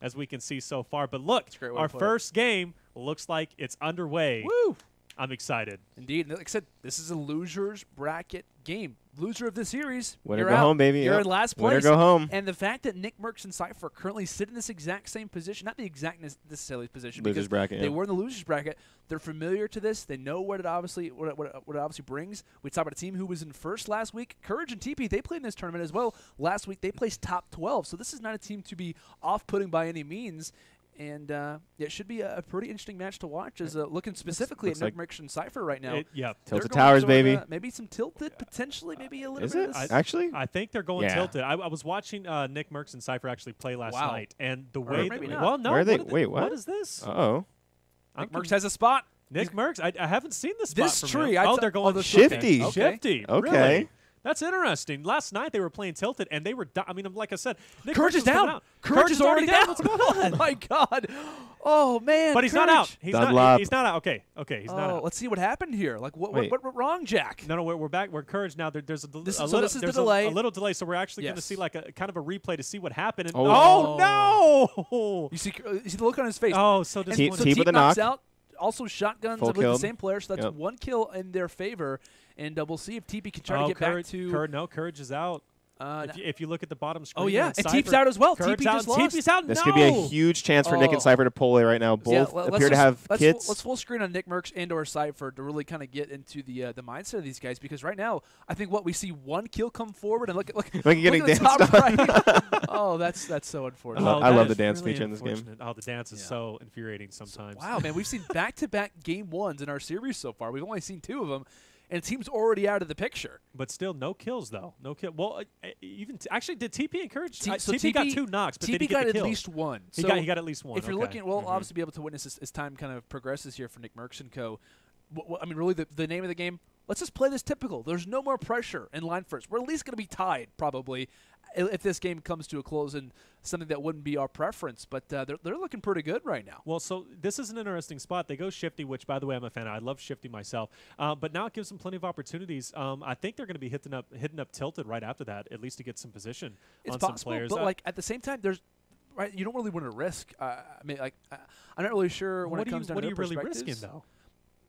as we can see so far. But look, our first game looks like it's underway. Woo! I'm excited. Indeed. Like I said, this is a loser's bracket game. Loser of the series. Winner go home, baby. You're in last place. Winner go home. And the fact that NICKMERCS and Sypher currently sit in this exact same position, not the exact necessarily position, losers bracket, they were in the losers bracket. They're familiar to this. They know what it obviously brings. We talked about a team who was in first last week. CouRage and TeePee, they played in this tournament as well. Last week, they placed top 12. So this is not a team to be off-putting by any means. And it should be a pretty interesting match to watch. As looking specifically at NICKMERCS and Sypher right now. Tilted Towers, baby. Maybe some tilted, potentially, maybe a little bit. Is it? Actually? I think they're going tilted. I was watching NICKMERCS and Sypher actually play last night. And the way well, no. Where are they? Wait, what is this? Uh-oh. NICKMERCS has a spot. NICKMERCS? I haven't seen this spot this tree. Oh, they're going Shifty. Shifty. Okay. Really? That's interesting. Last night they were playing Tilted, and they were I mean, like I said, CouRage is down. CouRage is already down. What's going on? Oh, my God. Oh, man. But he's not out. He's not out. Okay, he's not out. Let's see what happened here. Like, what went wrong, Jack? No, we're back. We're CouRage now. There's a little delay, so we're actually going to see like a kind of a replay to see what happened. And no! You see the look on his face. Oh, so does Teep knocks out. Also shotguns, I believe the same player, so that's one kill in their favor. And we'll see if TeePee can try to get back to... CouRage is out. If you look at the bottom screen. Oh, yeah, and Teep's out as well. TeePee just lost. TeePee's out. This could be a huge chance for Nick and Sypher to pull away right now. Both appear to have kits. Let's full screen on NICKMERCS and or Sypher to really kind of get into the mindset of these guys, because right now, I think we see one kill come forward, and look at the top right. Oh, that's so unfortunate. I love the dance feature in this game. Oh, the dance is so infuriating sometimes. Wow, man, we've seen back-to-back game ones in our series so far. We've only seen 2 of them. And the team's already out of the picture. But still, no kills, though. No kill. Well, even actually, did TeePee encourage? So TeePee got 2 knocks, but TeePee got at least 1. He got at least 1. If you're looking, we'll obviously be able to witness as time kind of progresses here for NICKMERCS and Co. I mean, really, the name of the game, let's just play this typical. There's no more pressure in line first. We're at least going to be tied, probably, if this game comes to a close, and something that wouldn't be our preference. But they're looking pretty good right now. Well, so this is an interesting spot. They go Shifty, which, by the way, I'm a fan of. I love Shifty myself. But now it gives them plenty of opportunities. I think they're going to be hitting up Tilted right after that, at least to get some position on possible, some players. But like at the same time, you don't really want to risk. I mean, like I'm not really sure when it comes down to what are you really risking, though?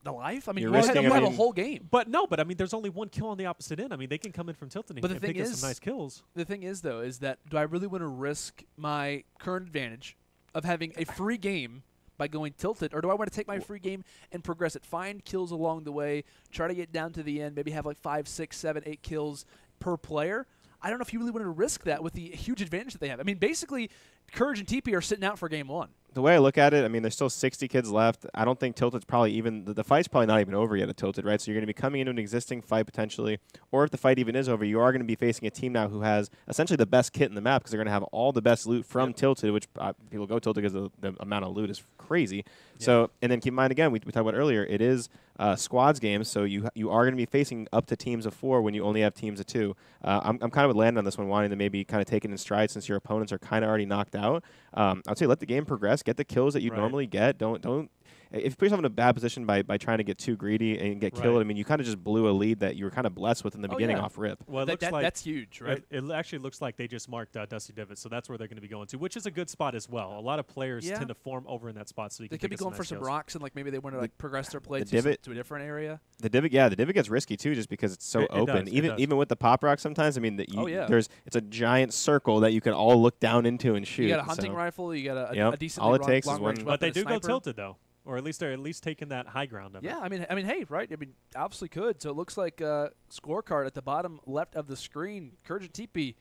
The life? I mean, you have a whole game. But I mean, there's only 1 kill on the opposite end. I mean, they can come in from Tilted and pick up some nice kills. The thing is, though, is that do I really want to risk my current advantage of having a free game by going Tilted, or do I want to take my free game and progress it, find kills along the way, try to get down to the end, maybe have like 5, 6, 7, 8 kills per player? I don't know if you really want to risk that with the huge advantage that they have. I mean, basically, CouRage and TeePee are sitting out for game 1. The way I look at it, I mean, there's still 60 kids left. I don't think Tilted's probably even the fight's probably not even over yet at Tilted, right? So you're going to be coming into an existing fight potentially, or if the fight even is over, you are going to be facing a team now who has essentially the best kit in the map, because they're going to have all the best loot from Tilted, which people go Tilted because the amount of loot is crazy. So, and then keep in mind again, we talked about earlier, it is squads games, so you are going to be facing up to teams of 4 when you only have teams of 2. I'm kind of landing on this one, wanting to maybe kind of take it in stride since your opponents are kind of already knocked out. I'd say let the game progress, get the kills that you normally get. Don't. If you put yourself in a bad position by trying to get too greedy and get killed, I mean, you kind of just blew a lead that you were kind of blessed with in the beginning off rip. Well, that's huge, right? It actually looks like they just marked Dusty Divot, so that's where they're going to be going to, which is a good spot as well. A lot of players tend to form over in that spot, so they could be going for some rocks, and like maybe they want to like progress their play to a different area. The divot gets risky too, just because it's so open. Even with the pop rock, sometimes I mean, it's a giant circle that you can all look down into and shoot. You got a hunting rifle, you got a decent all it takes is one. But they do go Tilted though. Or at least they're taking that high ground of it. Yeah, I mean, hey, right? I mean, obviously could. So it looks like scorecard at the bottom left of the screen. CouRage and TeePee,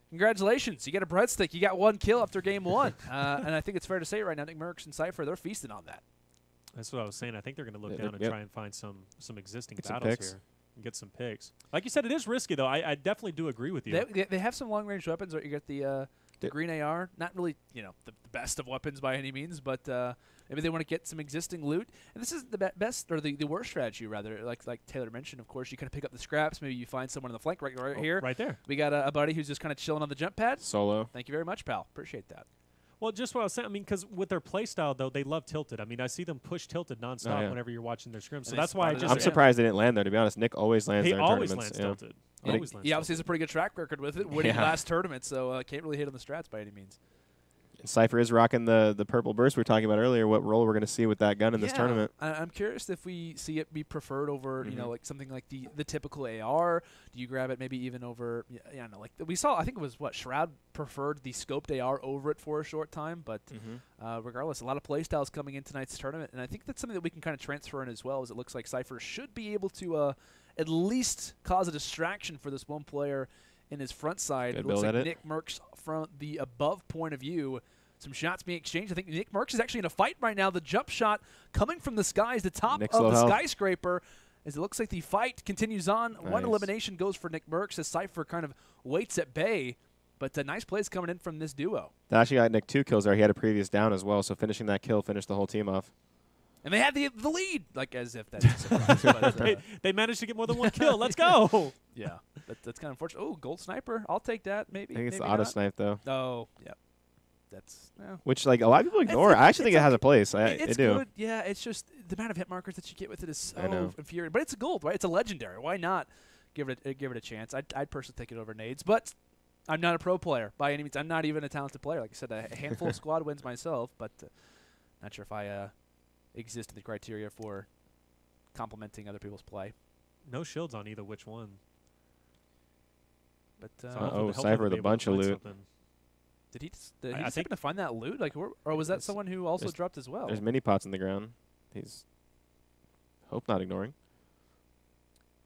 congratulations. You got a breadstick. You got 1 kill after game 1. And I think it's fair to say right now, NICKMERCS and Sypher, they're feasting on that. That's what I was saying. I think they're going to look down and try and find some existing battles here. And get some picks. Like you said, it is risky, though. I definitely do agree with you. They have some long-range weapons. Right? You got the green AR. Not really, the best of weapons by any means, but maybe they want to get some existing loot. And this is the best or the worst strategy, rather. Like Taylor mentioned, of course, you kind of pick up the scraps. Maybe you find someone in the flank right here. Right there. We got a buddy who's just kind of chilling on the jump pad. Solo. Thank you very much, pal. Appreciate that. Well, just what I was saying. I mean, because with their play style, though, they love Tilted. I mean, I see them push Tilted nonstop whenever you're watching their scrims. So that's why I'm surprised they didn't land there, to be honest. Nick always lands there in tournaments. He always lands Tilted. He obviously has a pretty good track record with it, winning last tournament, so can't really hit on the strats by any means. Sypher is rocking the purple burst we were talking about earlier. What role we're going to see with that gun in this tournament? I'm curious if we see it be preferred over, you know, like something like the typical AR. Do you grab it maybe even over, I don't know, like we saw, I think it was what, Shroud preferred the scoped AR over it for a short time, but regardless, a lot of playstyles coming in tonight's tournament, and I think that's something that we can kind of transfer in as well, as it looks like Sypher should be able to at least cause a distraction for this one player in his front side. It looks like NICKMERCS from the above point of view. Some shots being exchanged. I think NICKMERCS is actually in a fight right now. The jump shot coming from the skies, the top of the skyscraper, as it looks like the fight continues on. Nice. One elimination goes for NICKMERCS as Sypher kind of waits at bay. But nice plays coming in from this duo. They actually got Nick 2 kills there. He had a previous down as well, so finishing that kill finished the whole team off. And they had the lead, like as if that's a surprise. But, they managed to get more than one kill. Let's go. Yeah, that's kind of unfortunate. Oh, gold sniper. I'll take that. Maybe. I think it's maybe the auto snipe though. Oh, yeah. That's which like a lot of people ignore. I actually think it has a place. I do. Good. Yeah, it's just the amount of hit markers that you get with it is so infuriating. But it's a gold, right? It's a legendary. Why not give it a chance? I'd personally take it over nades, but I'm not a pro player by any means. I'm not even a talented player. Like I said, a handful of squad wins myself, but not sure if I exist in the criteria for complimenting other people's play. No shields on either which one. But Sypher with a bunch of loot. Did he just happen to find that loot? Like, or was that someone who also dropped as well? There's mini pots in the ground. He's hope not ignoring.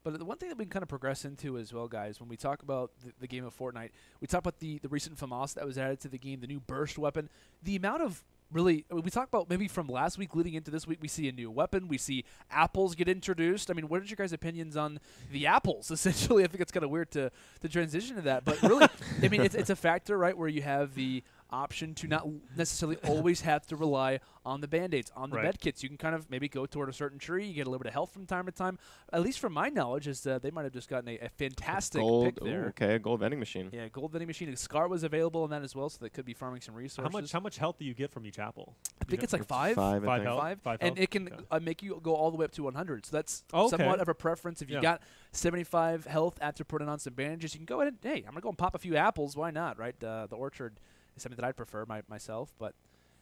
But the one thing that we can kind of progress into as well, guys, when we talk about the game of Fortnite, we talk about the recent FAMAS that was added to the game, the new burst weapon. The amount of really, we talk about maybe from last week leading into this week, we see a new weapon. We see apples get introduced. I mean, what are your guys' opinions on the apples, essentially? I think it's kind of weird to transition to that. But really, I mean, it's a factor, right, where you have the option to not necessarily always have to rely on the Band-Aids, on the med kits. You can kind of maybe go toward a certain tree. You get a little bit of health from time to time. At least from my knowledge, is they might have just gotten a fantastic pick there. Ooh, okay, a gold vending machine. Yeah, gold vending machine. A Scar was available on that as well, so they could be farming some resources. How much health do you get from each apple? I think it's like five health. And it can make you go all the way up to 100. So that's somewhat of a preference. If you got 75 health after putting on some bandages, you can go ahead and, hey, I'm going to go and pop a few apples. Why not, right? The orchard is something that I'd prefer myself, but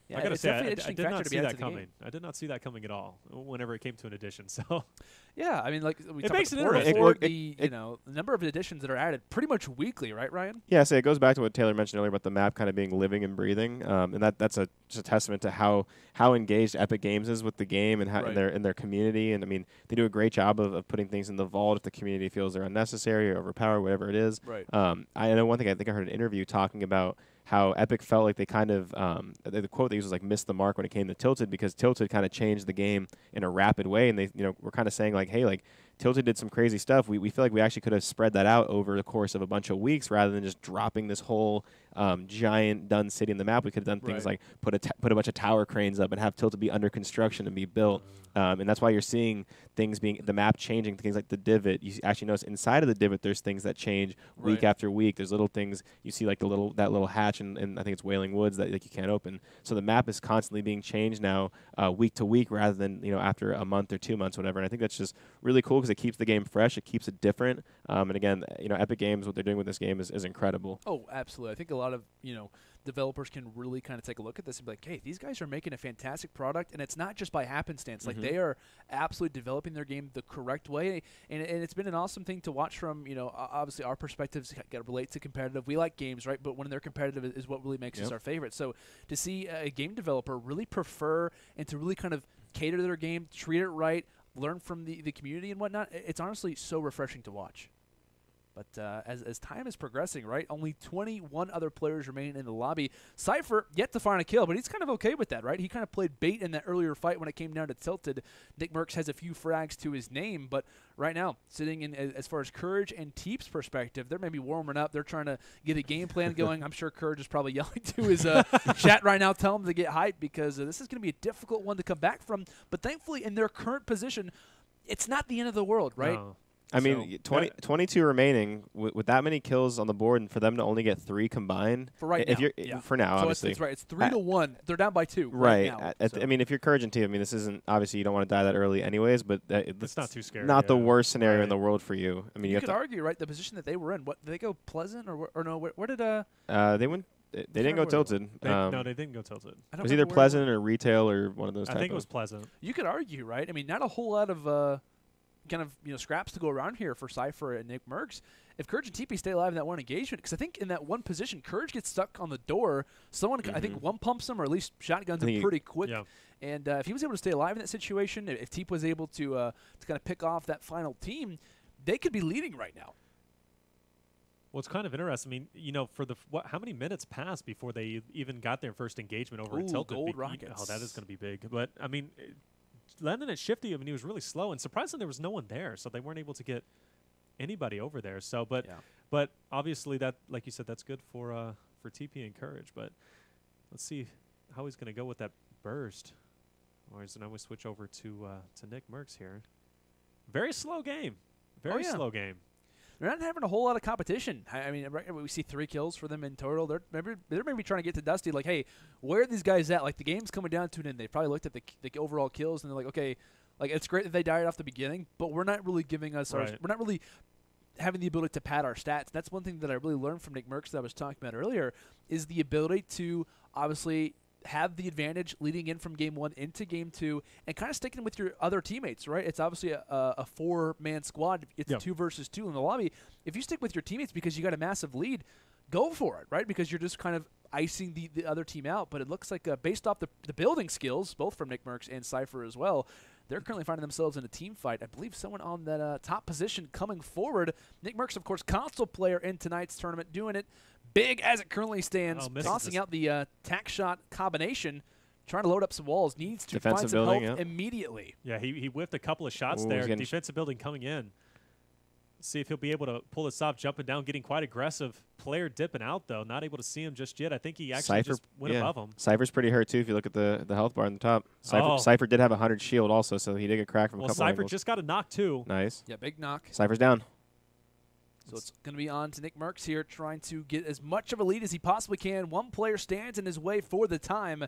yeah, I gotta say, I did not see that coming. I did not see that coming at all whenever it came to an addition. So yeah, I mean, like we it makes it interesting. The number of additions that are added pretty much weekly, right, Ryan? Yeah, so it goes back to what Taylor mentioned earlier about the map kind of being living and breathing, and that's just a testament to how engaged Epic Games is with the game and how in their community. And I mean, they do a great job of putting things in the vault if the community feels they're unnecessary or overpowered, whatever it is. Right. I know one thing. I think I heard an interview talking about how Epic felt like they kind of the quote they used was like missed the mark when it came to Tilted, because Tilted kind of changed the game in a rapid way, and they were kind of saying like, hey, like Tilted did some crazy stuff. We feel like we actually could have spread that out over the course of a bunch of weeks rather than just dropping this whole giant done city in the map. We could have done things like put a bunch of tower cranes up and have Tilted be under construction and be built. And that's why you're seeing things the map changing, things like the divot. You actually notice inside of the divot there's things that change week after week. There's little things you see, like that little hatch and I think it's Wailing Woods that like you can't open. So the map is constantly being changed now week to week rather than after a month or 2 months, whatever. And I think that's just really cool because it keeps the game fresh, it keeps it different. And again, Epic Games, what they're doing with this game is incredible. Oh, absolutely. I think a lot of developers can really kind of take a look at this and be like, hey, these guys are making a fantastic product, and it's not just by happenstance. Like, they are absolutely developing their game the correct way, and it's been an awesome thing to watch from, obviously our perspectives got to relate to competitive. We like games, right? But when they're competitive is what really makes us our favorite. So to see a game developer really prefer and to really kind of cater to their game, treat it right, learn from the community and whatnot, it's honestly so refreshing to watch. But as time is progressing, right, only 21 other players remain in the lobby. Sypher yet to find a kill, but he's kind of okay with that, right? He kind of played bait in that earlier fight when it came down to Tilted. NICKMERCS has a few frags to his name, but right now, sitting in as far as CouRage and TeePee's perspective, they're maybe warming up. They're trying to get a game plan going. I'm sure CouRage is probably yelling to his chat right now, tell him to get hyped, because this is going to be a difficult one to come back from. But thankfully, in their current position, it's not the end of the world, right? No. I mean, 22 remaining with that many kills on the board, and for them to only get 3 combined. For right now. For now, so obviously. It's right. It's 3-1. They're down by 2 right now. I mean, if you're CouRage and Team, I mean, this isn't, obviously you don't want to die that early anyways, but it's not too scary. Not the worst scenario in the world for you. I mean, you could argue, right, the position that they were in. What did they go Pleasant or no? Where did they went They didn't go tilted. No, they didn't go tilted. It was either Pleasant or Retail or one of those. I think it was Pleasant. You could argue, right? I mean, not a whole lot of kind of scraps to go around here for Sypher and NICKMERCS. If CouRage and TeePee stay alive in that one engagement, because I think in that one position, CouRage gets stuck on the door. Someone, I think, one pumps him, or at least shotguns him pretty quick. Yeah. And if he was able to stay alive in that situation, if TeePee was able to kind of pick off that final team, they could be leading right now. Well, it's kind of interesting. I mean, for how many minutes passed before they even got their first engagement over at Tilted? Gold rockets. Oh, that is going to be big. But I mean, landing at Shifty, I mean, he was really slow, and surprisingly, there was no one there, so they weren't able to get anybody over there. So, but obviously, that, like you said, that's good for TeePee and CouRage. But let's see how he's going to go with that burst. Or now we switch over to NICKMERCS here. Very slow game. Very slow game. They're not having a whole lot of competition. I mean, we see 3 kills for them in total. They're maybe trying to get to Dusty. Like, hey, where are these guys at? Like, the game's coming down to it, and they probably looked at the overall kills, and they're like, okay, like it's great that they died off the beginning, but we're not really giving us we're not really having the ability to pad our stats. That's one thing that I really learned from NICKMERCS that I was talking about earlier, is the ability to obviously have the advantage leading in from game 1 into game 2 and kind of sticking with your other teammates, right? It's obviously a 4-man squad. It's 2 versus 2 in the lobby. If you stick with your teammates because you got a massive lead, go for it, right? Because you're just kind of icing the other team out. But it looks like based off the building skills, both from NICKMERCS and Sypher as well, they're currently finding themselves in a team fight. I believe someone on that top position coming forward. NICKMERCS, of course, console player in tonight's tournament, doing it big as it currently stands, tossing out the tack shot combination, trying to load up some walls, needs to find some help immediately. Yeah, he whiffed a couple of shots there. Defensive building coming in. See if he'll be able to pull this off, jumping down, getting quite aggressive. Player dipping out, though. Not able to see him just yet. I think he actually just went above him. Sypher's pretty hurt, too, if you look at the health bar on the top. Sypher did have 100 shield also, so he did get cracked from a couple angles. Sypher just got a knock, too. Nice. Yeah, big knock. Sypher's down. So it's going to be on to NICKMERCS here, trying to get as much of a lead as he possibly can. One player stands in his way for the time,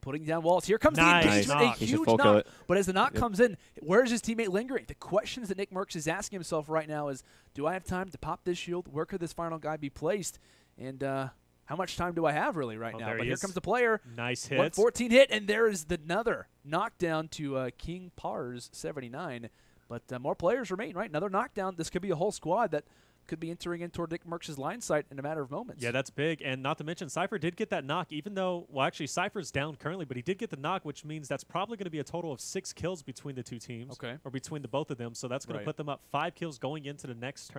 putting down walls. Here comes the engagement, a huge knock. But as the knock comes in, where's his teammate lingering? The questions that NICKMERCS is asking himself right now is, do I have time to pop this shield? Where could this final guy be placed? And how much time do I have really right now? But here comes the player. Nice hit. 114 hit, and there is another knockdown to King Pars 79. But more players remain, right? Another knockdown. This could be a whole squad that could be entering in toward NICKMERCS' line sight in a matter of moments. Yeah, that's big. And not to mention, Sypher did get that knock, even though, well, actually, Sypher's down currently, but he did get the knock, which means that's probably going to be a total of 6 kills between the 2 teams, or between the both of them. So that's going to put them up 5 kills going into the next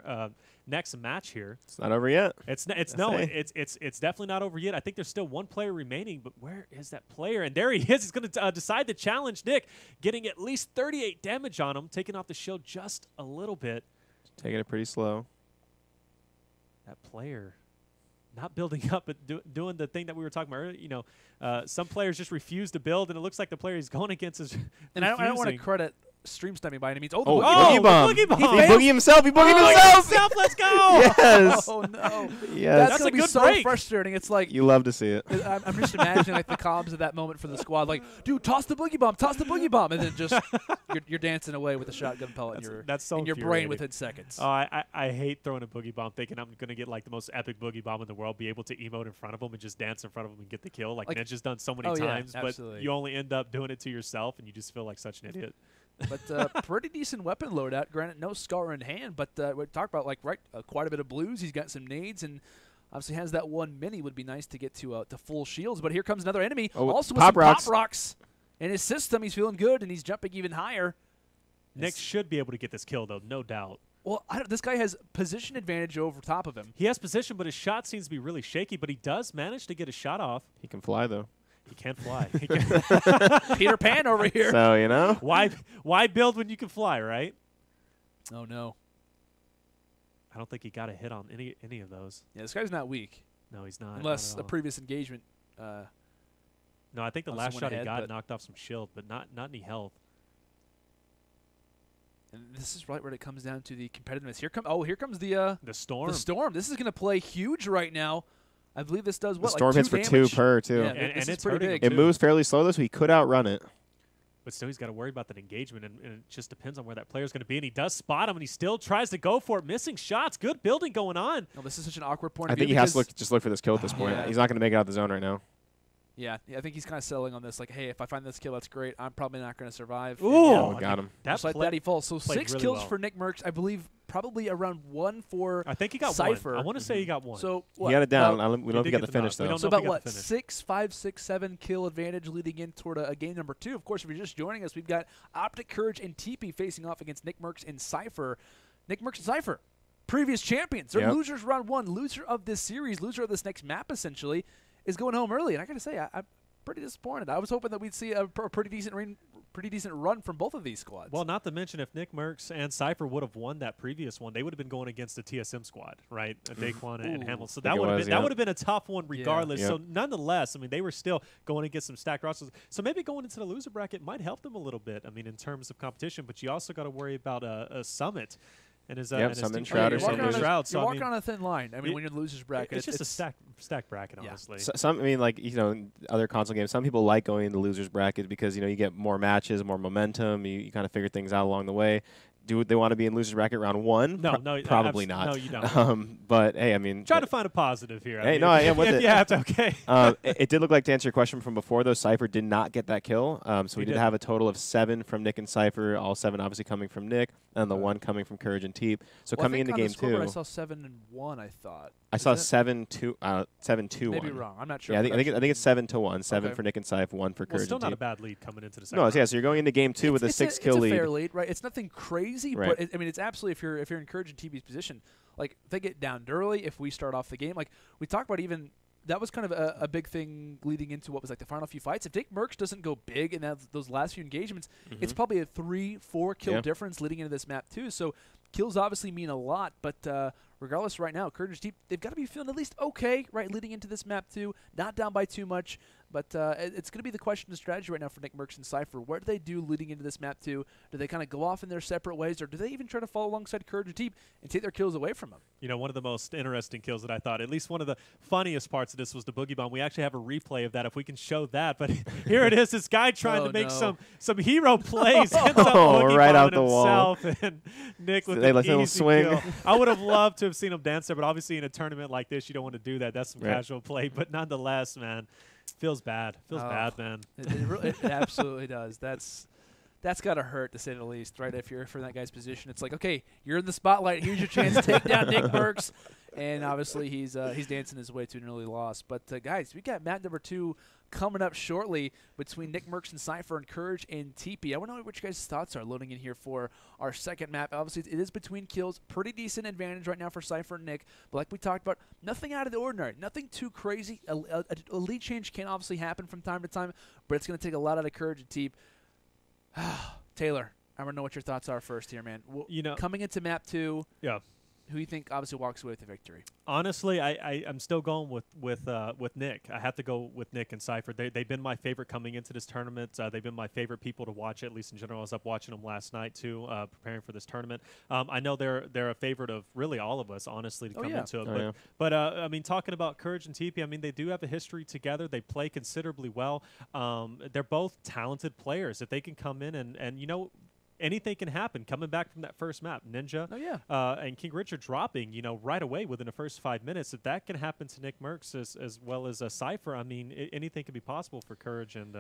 match here. It's not over yet. It's definitely not over yet. I think there's still 1 player remaining, but where is that player? And there he is. He's going to decide to challenge Nick, getting at least 38 damage on him, taking off the shield just a little bit. Taking it pretty slow. That player not building up, but doing the thing that we were talking about earlier. Some players just refuse to build, and it looks like the player he's going against is and I don't want to credit stream stumming by any means. Boogie Bomb. Boogie Bomb. He boogie himself. He boogied himself. Let's go. Yes. Oh, no. Yes. That's going to be so frustrating. It's like you love to see it. I'm just imagining like the comms of that moment for the squad. Like, dude, toss the Boogie Bomb. Toss the Boogie Bomb. And then just you're dancing away with a shotgun pellet in your brain within seconds. Oh, I hate throwing a Boogie Bomb thinking I'm going to get like the most epic Boogie Bomb in the world, be able to emote in front of him and just dance in front of him and get the kill. Like Ninja's done so many times, but you only end up doing it to yourself and you just feel like such an idiot. But pretty decent weapon loadout. Granted, no scar in hand, but we talked about quite a bit of blues. He's got some nades and obviously has that one mini. Would be nice to get to full shields. But here comes another enemy, also with some pop rocks in his system. He's feeling good and he's jumping even higher. Nick should be able to get this kill though, no doubt. Well, this guy has position advantage over top of him. He has position, but his shot seems to be really shaky. But he does manage to get a shot off. He can fly though. He can't fly. Peter Pan over here. So, you know. Why build when you can fly, right? Oh, no. I don't think he got a hit on any of those. Yeah, this guy's not weak. No, he's not. Unless a previous engagement. No, I think the last shot he got knocked off some shield, but not any health. And this is right where it comes down to the competitiveness. Here comes the storm. The storm. This is going to play huge right now. I believe this does what? The storm hits for 2 per, too. Yeah, and it's pretty big. It moves fairly slow, though, so he could outrun it. But still, he's got to worry about that engagement, and it just depends on where that player's going to be. And he does spot him, and he still tries to go for it, missing shots. Good building going on. No, this is such an awkward point I of view. think he has to just look for this kill at this point. Yeah. He's not going to make it out of the zone right now. Yeah, I think he's kind of settling on this. Like, hey, if I find this kill, that's great. I'm probably not going to survive. Ooh, Oh, got him. Just like that, he falls. So 6 really kills well. for NICKMERCS. I believe probably around 1 for I think he got Sypher. 1. I want to say he got 1. So He what? got it down. About- We don't did get the get the finish, knock. We though. don't So know if about he got what, the finish. 6, 5, 6, 7 kill advantage leading in toward a game number 2. Of course, if you're just joining us, we've got Optic, CouRage, and TeePee facing off against NICKMERCS and Sypher. NICKMERCS and Sypher, previous champions. They're losers round 1. Loser of this series, loser of this next map, essentially, is going home early. And I got to say, I'm pretty disappointed. I was hoping that we'd see a pretty decent run from both of these squads. Well, not to mention if NICKMERCS and Sypher would have won that previous one, they would have been going against the TSM squad, right? Daquan and Hamilton. So that would have been a tough one regardless. Yeah. So nonetheless, I mean, they were still going against some stacked rosters. So maybe going into the loser bracket might help them a little bit. I mean, in terms of competition, but you also got to worry about a Summit. And his, Summit team- Shroud or you're walking something. on a- So, you're I walking mean, on a thin line. I mean, when you're in the losers bracket, it's just a stacked bracket, Yeah. honestly. I mean, like, other console games, some people like going into losers bracket because, you get more matches, more momentum. You kind of figure things out along the way. Do they want to be in losers bracket round 1? No, probably not. No, you don't. But hey, I mean, Try to find a positive here. Hey, I mean, no, I am with if it. you have to, okay. It did look like, to answer your question from before, though, Sypher did not get that kill. So we did have a total of 7 from Nick and Sypher, all 7 obviously coming from Nick, and the 1 coming from CouRage and Teep. So coming into game 2, I saw 7 and 1. I thought I saw 7-2-1. Maybe wrong. I'm not sure. Yeah, I think it's 7-1. 7 Okay. for Nick and Sypher, 1 for Well, CouRage still and not a Teep. bad lead coming into the second No, round. yeah. So you're going into game 2 with a 6-kill it's lead. a fair lead, right? It's nothing crazy, Right. but I mean, it's absolutely if you're encouraging TB's position, like if they get down early, if we start off the game, like we talked about, even that was kind of a big thing leading into what was like the final few fights. If NICKMERCS doesn't go big in those last few engagements, it's probably a 3-4 kill difference leading into this map too. So kills obviously mean a lot, but regardless, right now, CouRage Teep, they've got to be feeling at least okay, right, leading into this map too. Not down by too much, but it's going to be the question of strategy right now for NICKMERCS and Sypher. What do they do leading into this map too? Do they kind of go off in their separate ways, or do they even try to follow alongside CouRage and Teep and take their kills away from them? One of the most interesting kills that I thought, at least one of the funniest parts of this, was the Boogie Bomb. We actually have a replay of that if we can show that. But here it is, this guy trying to make some hero plays. Ends up Boogie right out bombing the wall. himself, and Nick with They an let him easy swing. kill. I would have loved to have seen him dance there, but obviously in a tournament like this, you don't want to do that. That's some Right. casual play. But nonetheless, man, feels bad. Feels bad, man. It absolutely does. That's got to hurt, to say the least, right? If you're in that guy's position, it's like, okay, you're in the spotlight. Here's your chance to take down NICKMERCS. And obviously he's dancing his way to an early loss. But, guys, we got map number 2 coming up shortly between NICKMERCS and Sypher and CouRage and TeePee. I want to know what you guys' thoughts are loading in here for our second map. Obviously, it is between kills. Pretty decent advantage right now for Sypher and Nick. But like we talked about, nothing out of the ordinary. Nothing too crazy. A lead change can obviously happen from time to time, but it's going to take a lot out of CouRage and Teep. Taylor, I want to know what your thoughts are first here, man. Coming into map 2, Yeah. who do you think obviously walks away with the victory? Honestly, I'm still going with Nick. I have to go with Nick and Sypher. They've been my favorite coming into this tournament. They've been my favorite people to watch, at least in general. I was up watching them last night too, preparing for this tournament. I know they're a favorite of really all of us, honestly, to come into it. But I mean, talking about CouRage and TeePee, I mean, they do have a history together. They play considerably well. They're both talented players. If they can come in and anything can happen. Coming back from that first map, Ninja and King Richard dropping, right away within the first 5 minutes. If that can happen to NICKMERCS as well as Sypher, I mean, anything could be possible for CouRage and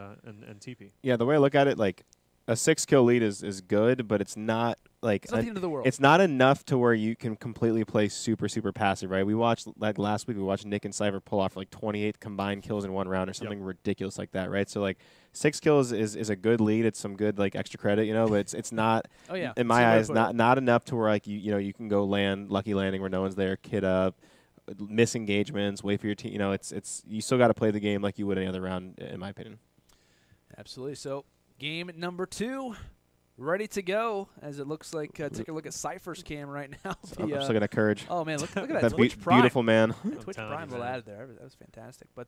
TeePee. Yeah, the way I look at it, like, a 6-kill lead is good, but it's not like It's not the end of the world. It's not enough to where you can completely play super passive, right? We watched, like, last week, we watched Nick and Sypher pull off like 28 combined kills in one round or something ridiculous like that, right? So like 6 kills is a good lead. It's some good like extra credit, but it's not in my eyes not enough to where like you can go land lucky landing where no one's there, kid up, miss engagements, wait for your team. It's you still got to play the game like you would any other round, in my opinion. Absolutely. So game number 2, ready to go, as it looks like. Take a look at Sypher's cam right now. I'm just looking at CouRage. Oh, man, look at that. That beautiful man. Twitch Prime will add there. That was fantastic. But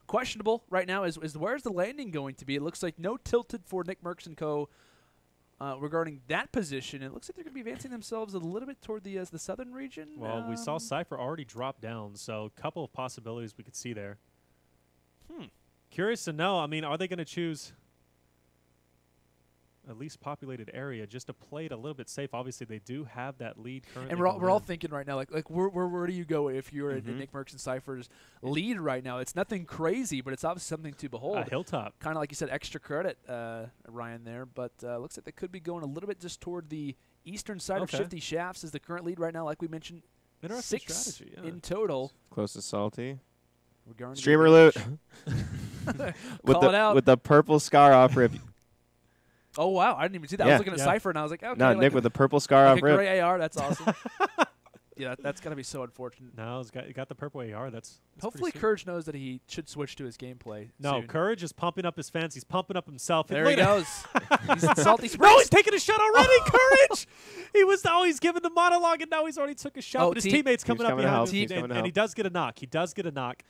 questionable right now is where's the landing going to be? It looks like no tilted for NICKMERCS and Co. Regarding that position. It looks like they're going to be advancing themselves a little bit toward the southern region. Well, we saw Sypher already drop down, so a couple of possibilities we could see there. Curious to know, I mean, are they going to choose a least populated area just to play it a little bit safe. Obviously, they do have that lead currently. And we're all thinking right now, like where do you go if you're in NICKMERCS and Sypher's lead right now? It's nothing crazy, but it's obviously something to behold. Hilltop. Kind of like you said, extra credit, Ryan, there. But looks like they could be going a little bit just toward the eastern side of Shifty Shafts is the current lead right now, like we mentioned. Interesting 6 strategy, in total. Close to Salty. Regarding Streamer loot. Call it out. With the purple scar off rip. Oh, wow. I didn't even see that. I was looking at Sypher, and I was like, okay. No, like Nick with the purple scar off a rip. gray AR. That's awesome. Yeah, that's got to be so unfortunate. No, he's got the purple AR. That's Hopefully CouRage knows that he should switch to his gameplay No, soon. CouRage is pumping up his fans. He's pumping up himself. There he goes. He's in Salty Springs. No, he's taking a shot already, CouRage! He's giving the monologue, and now he's already took a shot. But his teammate's coming up behind him, and he does get a knock.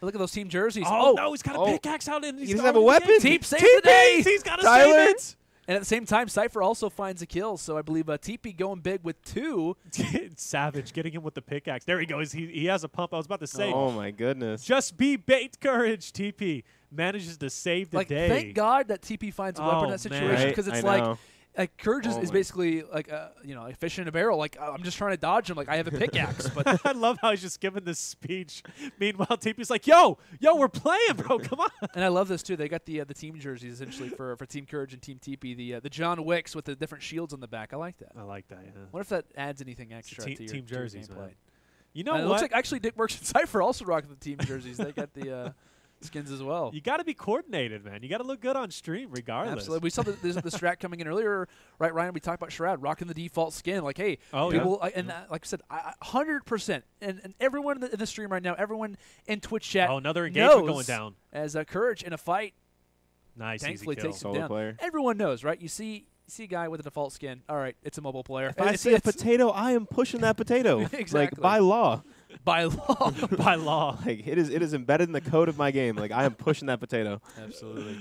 Look at those team jerseys. Oh, no, he's got a pickaxe out. And he doesn't have a weapon. Teep saves the day. He's got to save it. And at the same time, Sypher also finds a kill, so I believe TeePee going big with 2. Savage getting him with the pickaxe. There he goes. He has a pump. I was about to say. Oh, my goodness. Just be bait, CouRage. TeePee manages to save the day. Thank God that TeePee finds a weapon in that situation, because it's like CouRage is basically like a fish in a barrel. Like, I'm just trying to dodge him. Like, I have a pickaxe. But I love how he's just giving this speech. Meanwhile, TeePee's like, yo, we're playing, bro. Come on. And I love this too. They got the team jerseys essentially for Team CouRage and Team TeePee. The John Wicks with the different shields on the back. I like that. I like that. Yeah. What if that adds anything extra to your team jerseys, gameplay? Man. You know what? It looks like actually NICKMERCS and Sypher also rocking the team jerseys. They got the skins as well. You got to be coordinated, man. You got to look good on stream, regardless. Absolutely. We saw the strat coming in earlier, right, Ryan? We talked about Sherrod rocking the default skin. Like, hey, people, and like I said, 100%. And everyone in the stream right now, everyone in Twitch chat, another engagement going down as CouRage in a fight. Nice, thankfully easy kill. takes him down. Player. Everyone knows, right? You see a guy with a default skin. All right, it's a mobile player. If I see a potato, I am pushing that potato. Exactly. Like, by law. By law. By law. Like, it is embedded in the code of my game. Like, I am pushing that potato. Absolutely.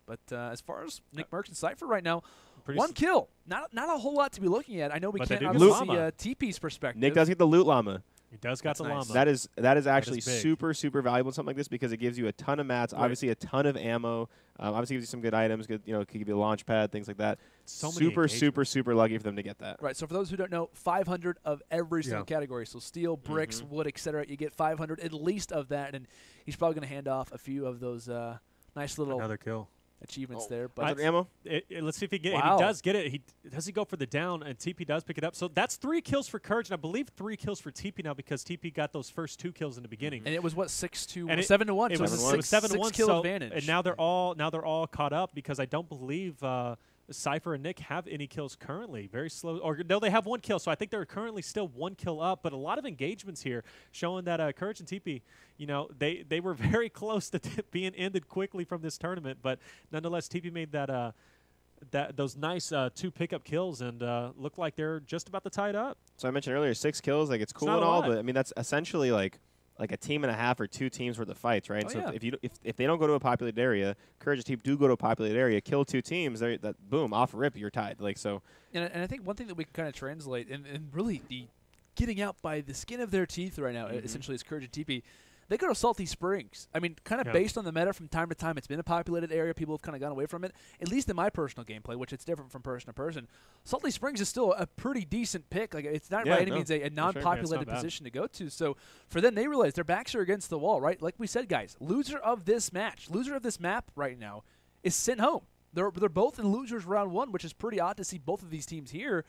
But as far as NICKMERCS and Sypher right now, Pretty one kill. Not a whole lot to be looking at. I know we but can't see TeePee's perspective. Nick does get the loot llama. He does got the llama. That is actually super valuable in something like this because it gives you a ton of mats, obviously a ton of ammo, obviously gives you some good items, good it could give you a launch pad, things like that. So super lucky for them to get that. Right. So for those who don't know, 500 of every single category. So steel, bricks, wood, etc. You get 500 at least of that, and he's probably going to hand off a few of those nice little another kill achievements there. But ammo. Let's see if he get it. He does get it. Does he go for the down? And TeePee does pick it up. So that's 3 kills for CouRage, and I believe 3 kills for TeePee now because TeePee got those first 2 kills in the beginning. And it was what 7-1. It was a 7-1 kill advantage. And now they're all caught up because I don't believe Sypher and Nick have any kills currently. Very slow. Or no, they have 1 kill. So I think they're currently still 1 kill up. But a lot of engagements here showing that CouRage and TeePee, they were very close to being ended quickly from this tournament. But nonetheless, TeePee made those nice 2 pickup kills and look like they're just about to tie it up. So I mentioned earlier 6 kills. Like it's cool and all, but I mean that's essentially like a team and a half or 2 teams worth of fights, right? If they don't go to a populated area, CouRage and TeePee do go to a populated area, kill 2 teams, that boom, off rip, you're tied. Like so. And I think one thing that we can kind of translate and really the getting out by the skin of their teeth right now, essentially, is CouRage and TeePee. They go to Salty Springs. I mean, kind of based on the meta from time to time, it's been a populated area. People have kind of gone away from it, at least in my personal gameplay, which it's different from person to person. Salty Springs is still a pretty decent pick. Like it's not by any means a non-populated position to go to. So for them, they realize their backs are against the wall, right? Like we said, guys, loser of this match, loser of this map right now is sent home. They're both in losers round 1, which is pretty odd to see both of these teams here.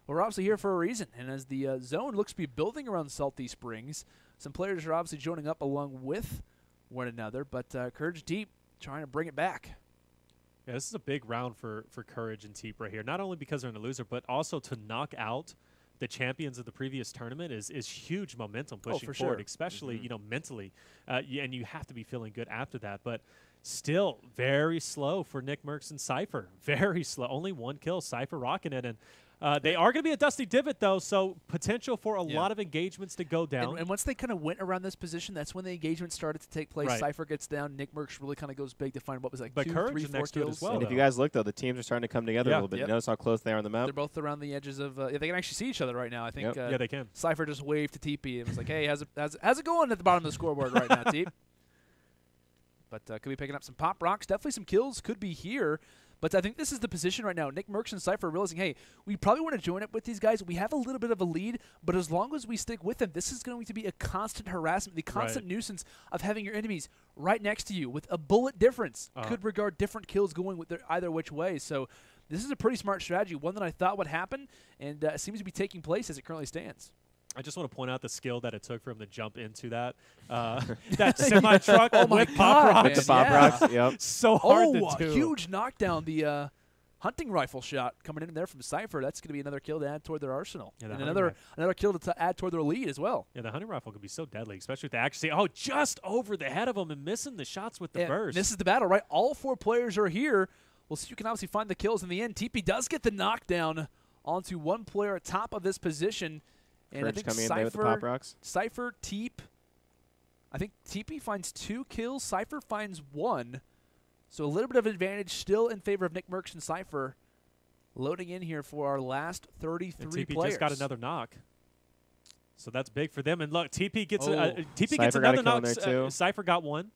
We're obviously here for a reason, and as the zone looks to be building around Salty Springs, some players are obviously joining up along with one another, but CouRage Deep trying to bring it back. Yeah, this is a big round for CouRage and Teep right here, not only because they're in the loser, but also to knock out the champions of the previous tournament is huge momentum pushing forward, especially mentally, and you have to be feeling good after that. But still very slow for NICKMERCS and Sypher, very slow. Only 1 kill, Sypher rocking it, and they are going to be a dusty divot, though, so potential for a lot of engagements to go down. And once they kind of went around this position, that's when the engagement started to take place. Sypher gets down. NICKMERCS really kind of goes big to find what was like 2, 3, 4 kills. As well, and if you guys look, though, the teams are starting to come together a little bit. You notice how close they are on the map? They're both around the edges of they can actually see each other right now, I think. Yeah, they can. Sypher just waved to TeePee and was like, hey, how's it going at the bottom of the scoreboard right now, Teep? But could be picking up some pop rocks. Definitely some kills could be here. But I think this is the position right now. NICKMERCS and Sypher are realizing, hey, we probably want to join up with these guys. We have a little bit of a lead, but as long as we stick with them, this is going to be a constant harassment, the constant nuisance of having your enemies right next to you with a bullet difference. Could regard different kills going with either which way. So this is a pretty smart strategy, one that I thought would happen, and seems to be taking place as it currently stands. I just want to point out the skill that it took for him to jump into that that semi truck with pop rocks. With the pop rocks, yep. So hard to do. Huge knockdown. The hunting rifle shot coming in there from Sypher. That's going to be another kill to add toward their arsenal. Yeah, and another kill to add toward their lead as well. Yeah, the hunting rifle could be so deadly, especially with the accuracy. Oh, just over the head of him and missing the shots with the burst. This is the battle, right? All 4 players are here. We'll see if you can obviously find the kills in the end. TeePee does get the knockdown onto one player at top of this position. And CouRage I think coming in there with the pop rocks. Sypher, I think TeePee finds 2 kills. Sypher finds 1. So a little bit of advantage still in favor of NICKMERCS and Sypher. Loading in here for our last 33 and TeePee players. just got another knock. So that's big for them. And look, TeePee gets another knock. Sypher got 1.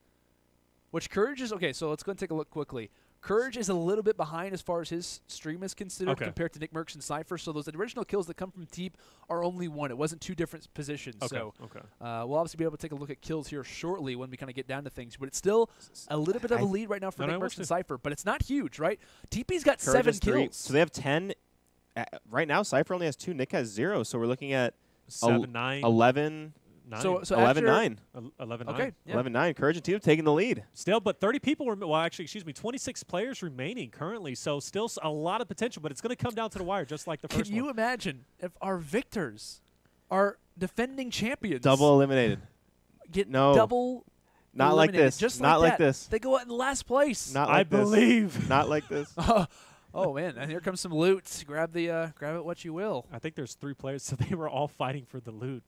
Which CouRage is, okay, so let's go and take a look quickly. CouRage is a little bit behind as far as his stream is considered compared to NICKMERCS and Sypher. So those original kills that come from Teep are only 1. It wasn't 2 different positions. So we'll obviously be able to take a look at kills here shortly when we kind of get down to things. But it's still a little bit of a lead right now for NICKMERCS and Sypher. But it's not huge, right? TeePee's got 7 kills. So they have 10. Right now, Sypher only has 2. Nick has 0. So we're looking at 7, 9, 11. 9. So 11-9. 11-9. Okay. Yeah. 11-9. CouRage and Teep taking the lead. Still, but 30 people, well, actually, excuse me, 26 players remaining currently. So still a lot of potential, but it's going to come down to the wire just like the first one. Can you imagine if our victors, our defending champions, double eliminated? Double not eliminated. like this. Just not like like that. this. They go out in last place. Not like I this. believe. Not like this. Oh man, and here comes some loot. Grab it what you will. I think there's 3 players, so they were all fighting for the loot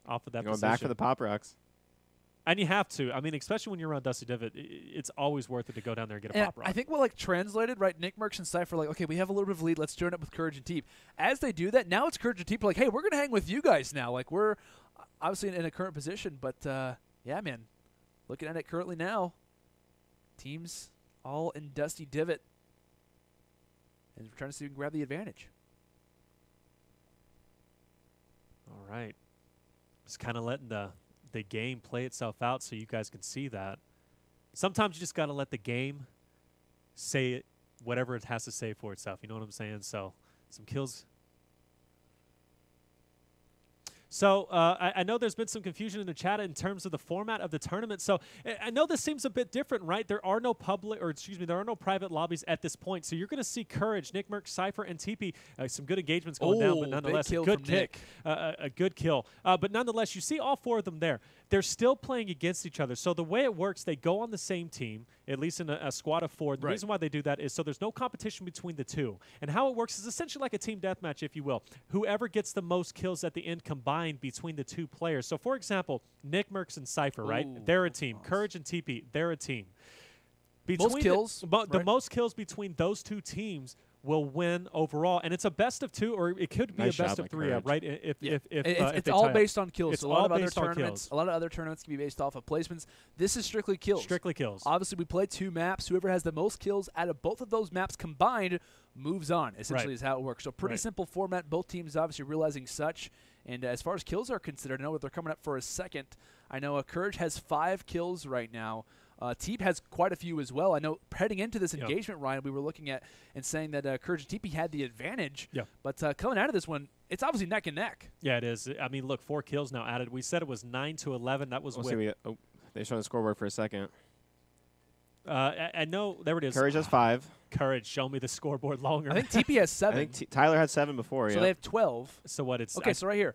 off of that Going position. back for the pop rocks. And you have to. I mean, especially when you're around Dusty Divot, it's always worth it to go down there and get a pop rock. I think what translated, right, NICKMERCS and Sypher like, okay, we have a little bit of lead. Let's join up with CouRage and Teep. As they do that, now it's CouRage and Teep like, hey, we're going to hang with you guys now. Like, we're obviously in a current position. But, yeah, man, looking at it currently now, teams all in Dusty Divot. And we're trying to see if we can grab the advantage. All right. Just kind of letting the game play itself out so you guys can see that. Sometimes you just got to let the game say it, whatever it has to say for itself. You know what I'm saying? So some kills. So I know there's been some confusion in the chat in terms of the format of the tournament. So I know this seems a bit different, right? There are no there are no private lobbies at this point. So you're going to see CouRage, NICKMERCS, Sypher, and TeePee. Some good engagements going down, but nonetheless, a good kick, a good kill. But nonetheless, you see all 4 of them there. They're still playing against each other. So the way it works, they go on the same team, at least in a squad of 4. The reason why they do that is so there's no competition between the 2. And how it works is essentially like a team deathmatch, if you will. Whoever gets the most kills at the end combined between the 2 players. So, for example, NICKMERCS and Sypher, right? They're a team. CouRage and TeePee, they're a team. Most kills. The most kills between those 2 teams will win overall, and it's a best of 2, or it could be a best of 3, right? It's all based on kills. So a lot of other tournaments can be based off of placements. This is strictly kills. Strictly kills. Obviously, we play 2 maps. Whoever has the most kills out of both of those maps combined moves on. Essentially, is how it works. So pretty simple format. Both teams obviously realizing such. And as far as kills are considered, I know they're coming up for a second. I know CouRage has 5 kills right now. Teep has quite a few as well. I know heading into this engagement, Ryan, we were looking at and saying that CouRage and TeePee had the advantage. Yeah. But coming out of this one, it's obviously neck and neck. Yeah, it is. I mean, look, 4 kills now added. We said it was 9-11. That was they showed the scoreboard for a second. I know. There it is. CouRage has 5. CouRage, show me the scoreboard longer. I think TeePee has 7. I think Tyler had 7 before. So they have 12. So what? It's okay. So right here.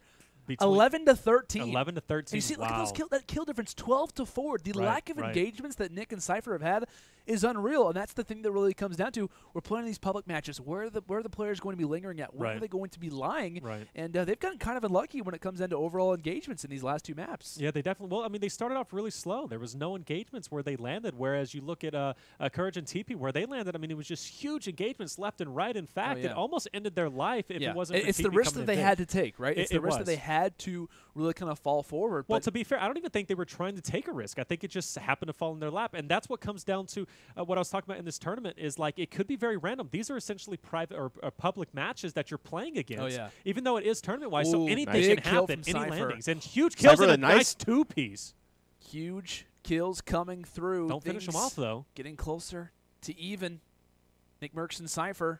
11 to 13. 11 to 13. And you see, look at that kill difference, 12 to 4. The lack of engagements that Nick and Sypher have had is unreal, and that's the thing that really comes down to. We're playing these public matches. Where are the players going to be lingering at? Where are they going to be lying? And they've gotten kind of unlucky when it comes down to overall engagements in these last 2 maps. Yeah, they definitely. Well, I mean, they started off really slow. There was no engagements where they landed. Whereas you look at CouRage and TeePee, where they landed. I mean, it was just huge engagements left and right. In fact, it almost ended their life if it wasn't. It's the risk that they had to take, right? It's the risk that they had had to really kind of fall forward. Well, but to be fair, I don't even think they were trying to take a risk. I think it just happened to fall in their lap, and that's what comes down to what I was talking about in this tournament is like it could be very random. These are essentially private or public matches that you're playing against. Oh, yeah. Even though it is tournament-wise, so anything nice. can Big kill happen. from Any Sypher. landings and huge kills Sypher, and a nice nice two-piece. Huge kills coming through. Don't finish them off though. Getting closer to even. NICKMERCS and Sypher.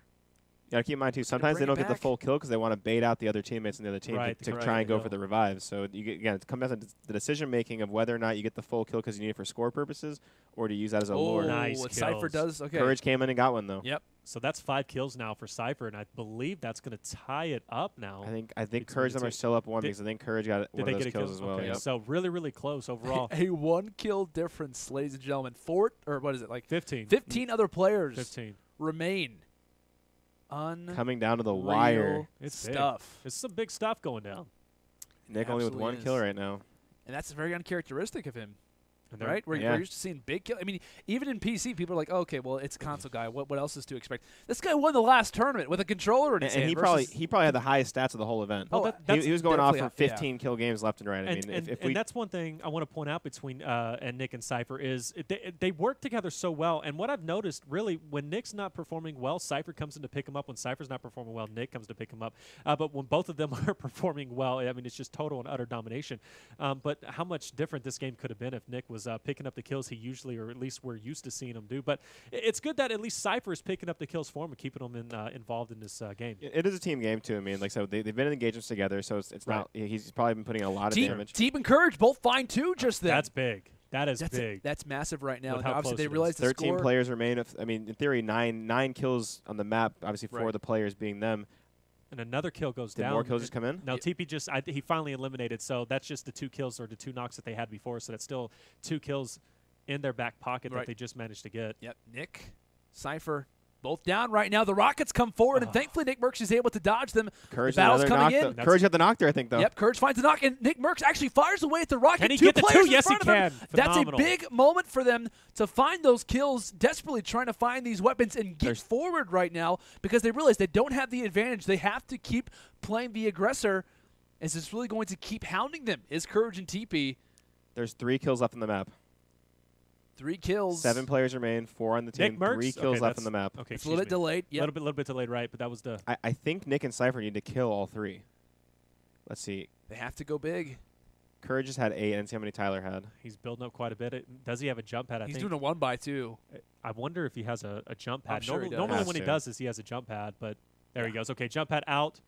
You gotta keep in mind too. Sometimes they don't get the full kill because they want to bait out the other teammates and the other team to try and go for the revives. So you get, again, it comes down to the decision making of whether or not you get the full kill because you need it for score purposes, or to use that as a lure. Nice what kills. Sypher does. Okay. CouRage came in and got one though. Yep. So that's 5 kills now for Sypher, and I believe that's going to tie it up now. I think It's CouRage them are still up 1 Did- because I think CouRage got one Did of they those get a kills kill as well. Okay, Yep. so really, really close overall. A 1-kill difference, ladies and gentlemen. What is it, like 15. 15 other players 15. remain. Coming down to the wire. It's big. stuff. It's some big stuff going down. Nick only with Absolutely 1 is. kill right now. And that's very uncharacteristic of him. And they're- Right? We're Yeah. used to seeing big kills. I mean, even in PC, people are like, oh, okay, well, it's a console guy. What else is to expect? This guy won the last tournament with a controller in his And hand. he versus- probably had the highest stats of the whole event. Oh, he was going off for definitely, 15 kill games left and right. I mean, and that's one thing I want to point out between and Nick and Sypher is they work together so well. And what I've noticed, really, when Nick's not performing well, Sypher comes in to pick him up. When Sypher's not performing well, Nick comes to pick him up. But when both of them are performing well, I mean, it's just total and utter domination. But how much different this game could have been if Nick was picking up the kills he usually, or at least we're used to seeing him do. But it's good that at least Sypher is picking up the kills for him and keeping him involved in this game. It is a team game too. I mean, like so they've been in engagements together, so it's Right. not. He's probably been putting in a lot of damage. Teep and CouRage both fine too. Just then. That's big. That's big. That's massive right now. With And how obviously, close they it is. realize the 13 score. players remain. I mean, in theory, nine kills on the map. Obviously, 4 Right. of the players being them. And another kill goes Did down. more kills just come in? No, TeePee just he finally eliminated. So that's just the 2 kills or the 2 knocks that they had before. So that's still 2 kills in their back pocket that they just managed to get. Yep, Nick, Sypher, both down right now. The Rockets come forward, and thankfully NICKMERCS is able to dodge them. CouRage the battle's another coming knock, in. though. CouRage had the knock there, I think, though. Yep, CouRage finds the knock, and NICKMERCS actually fires away at the Rocket. Can he 2 get the players 2? in Yes, he front of him. can. That's a Phenomenal. big moment for them to find those kills, desperately trying to find these weapons and get forward right now because they realize they don't have the advantage. They have to keep playing the aggressor. Is this really going to keep hounding them? Is CouRage and TeePee? There's 3 kills left on the map. 3 kills. 7 players remain, 4 on the team, NICKMERCS? 3 kills Okay, left on the map. Okay, It's a little bit delayed. A Yep. little bit delayed, right? But that was the. I think Nick and Sypher need to kill all 3. Let's see. They have to go big. CouRage just had 8, and see how many Tyler had. He's building up quite a bit. Does he have a jump pad? He's think. doing a 1x2. I wonder if he has a jump pad. I'm sure he does. Normally Has when he to. does this, he has a jump pad. But there he goes. Okay, jump pad out.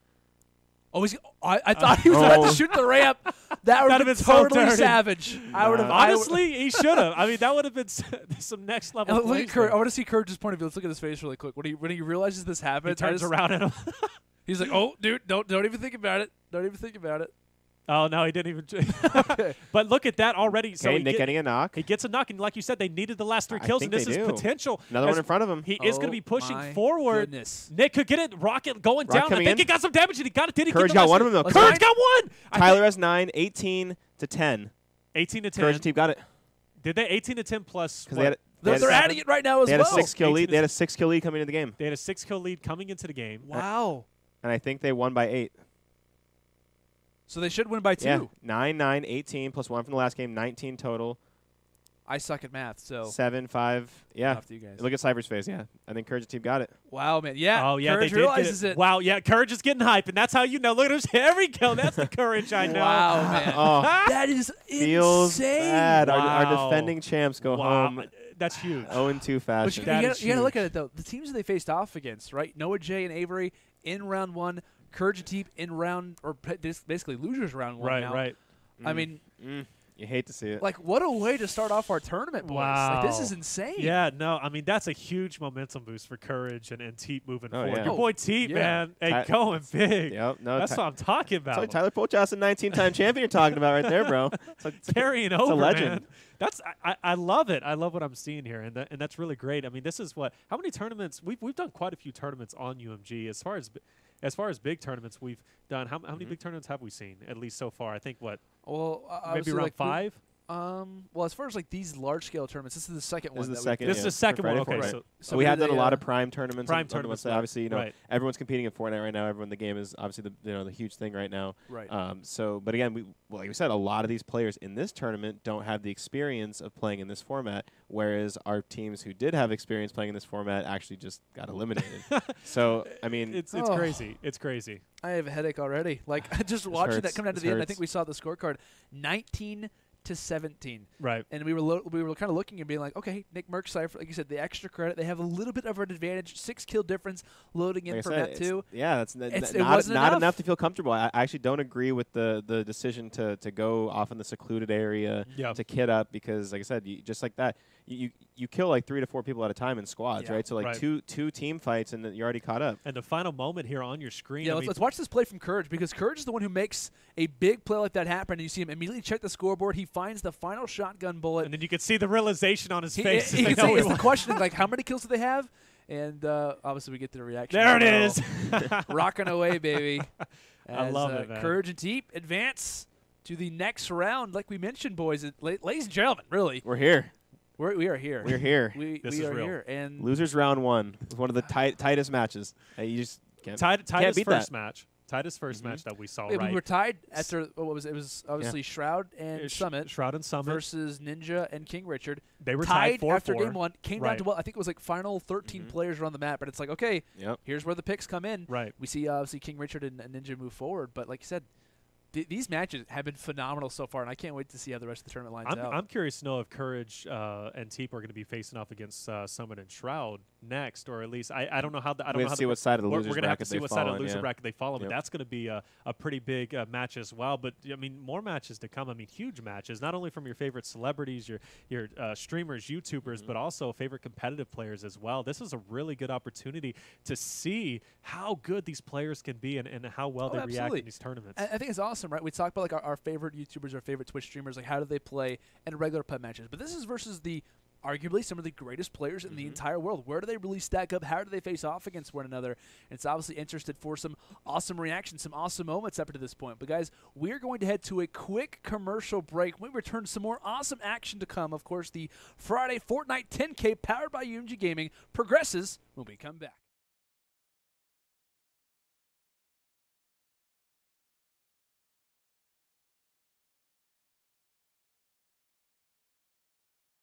Oh, I thought he was about Oh. to shoot the ramp. That would have been so totally dirty. savage. I would have. Honestly, he should have. I mean, that would have been some next level. Look at plays CouRage. there. I want to see CouRage's point of view. Let's look at his face really quick. When he realizes this He happens, turns around at him. he's like, "Oh, dude, don't even think about it. Don't even think about it." Oh no, he didn't even. But look at that already. So Okay, he Nick getting a knock. he gets a knock, and like you said, they needed the last 3 I kills, think and this they is do. potential. Another one in front of him. He is going to Oh be pushing my forward. goodness. Nick could get it. Rocket going Rock down. I coming think in. he got some damage, and he got it. Did he CouRage get the got last one of them, though. CouRage got one. Tyler has 9, 18 to 10. 18 to 10. CouRage team got it. Did they 18 to 10 plus? Because they had, They're adding it right now as they had well. a 6 kill 18 lead. to They had a 6 kill lead coming into the game. They had a 6 kill lead coming into the game. Wow. And I think they won by 8. So they should win by 2. Yeah, 9, 9, 18 plus 1 from the last game, 19 total. I suck at math, so 7, 5. Yeah. off to you guys. Look at Sypher's face. Yeah. I think CouRage team got it. Wow, man. Yeah. Oh yeah, CouRage they did realizes get it. Wow, yeah, CouRage is getting hype, and that's how you know. Look at his every kill. That's the CouRage I know. Wow, man. Oh, That is feels insane. bad. Our Wow. defending champs go Wow, home that's huge. 0-2 But you, fashion. That you is gotta look huge. at it though. The teams that they faced off against, right? Noah J and Avery in round 1, CouRage and Teep in round or basically losers round 1 Right, now. right. I mean, You hate to see it. like what a way to start off our tournament, boys. Wow. Like, this is insane. Yeah, no, I mean that's a huge momentum boost for CouRage and Teep moving Oh, forward. yeah. Your boy Teep, yeah. man, hey, Ty- going big. Yep. No, That's what I'm talking about. Sorry, Tyler Polchas, a 19-time champion you're talking about right there, bro. It's Carrying over, a legend. man. That's I love it. I love what I'm seeing here, and that's really great. I mean, this is how many tournaments we've done quite a few tournaments on UMG as far as big tournaments we've done. How many big tournaments have we seen at least so far? I think Well, maybe obviously, around like, 5. Well, as far as like these large-scale tournaments, this is the second one. This is the that second. This is the second Friday, one. Okay, right. so we have did done a lot of prime tournaments. Prime on the tournaments, website. Obviously, you know, right. everyone's competing in Fortnite right now. The game is obviously the huge thing right now. Right. But again, like we said, a lot of these players in this tournament don't have the experience of playing in this format, whereas our teams who did have experience playing in this format actually just got eliminated. So I mean, it's crazy. It's crazy. I have a headache already. Like just watching that come down to the end. I think we saw the scorecard, 19-17. Right. And we were kind of looking and being like, okay, NICKMERCS Sypher, like you said, the extra credit, they have a little bit of an advantage, 6 kill difference loading in like from I said, that too. Yeah, that's it not wasn't enough to feel comfortable. I actually don't agree with the decision to go off in the secluded area to kit up because, like I said, just like that, you kill like 3 to 4 people at a time in squads, right? So like two team fights and you're already caught up. And the final moment here on your screen. Yeah, let's watch this play from CouRage because CouRage is the one who makes a big play like that happen. And you see him immediately check the scoreboard. He finds the final shotgun bullet. And then you can see the realization on his face. You can see it's the question, like, how many kills do they have? And obviously we get the reaction. There it is. Rocking away, baby. I love it, man. CouRage and Teep advance to the next round. Like we mentioned, boys, ladies and gentlemen, really. We're here. We are here. We're here. We are here. And losers round 1 was one of the tightest matches. You just can't Titus beat first that. match. Titus first match that we saw. Yeah, right. we were tied after what was it? It was obviously Shroud and Summit. Shroud and Summit versus Ninja and King Richard. They were tied 4-4 after game 1. Came down to I think it was like final 13 players were on the map, but it's like okay, here's where the picks come in. Right. We see obviously King Richard and Ninja move forward, but like you said, these matches have been phenomenal so far, and I can't wait to see how the rest of the tournament lines out. I'm curious to know if CouRage and Teep are going to be facing off against Summit and Shroud next, or at least I don't know how. I don't know how. See what side of the losers we're going to have to see what side of the loser bracket they fall on, but that's going to be a pretty big match as well. But I mean, more matches to come. I mean, huge matches, not only from your favorite celebrities, your streamers, YouTubers, but also favorite competitive players as well. This is a really good opportunity to see how good these players can be and how well they react in these tournaments. I think it's awesome, right? We talk about like our favorite YouTubers, our favorite Twitch streamers, like how do they play in regular pub matches, but this is versus the arguably some of the greatest players in the entire world. Where do they really stack up? How do they face off against one another? And it's obviously interested for some awesome reactions, some awesome moments up to this point. But guys, we're going to head to a quick commercial break. When we return, some more awesome action to come. Of course, the Friday Fortnite 10K powered by UMG Gaming progresses when we come back.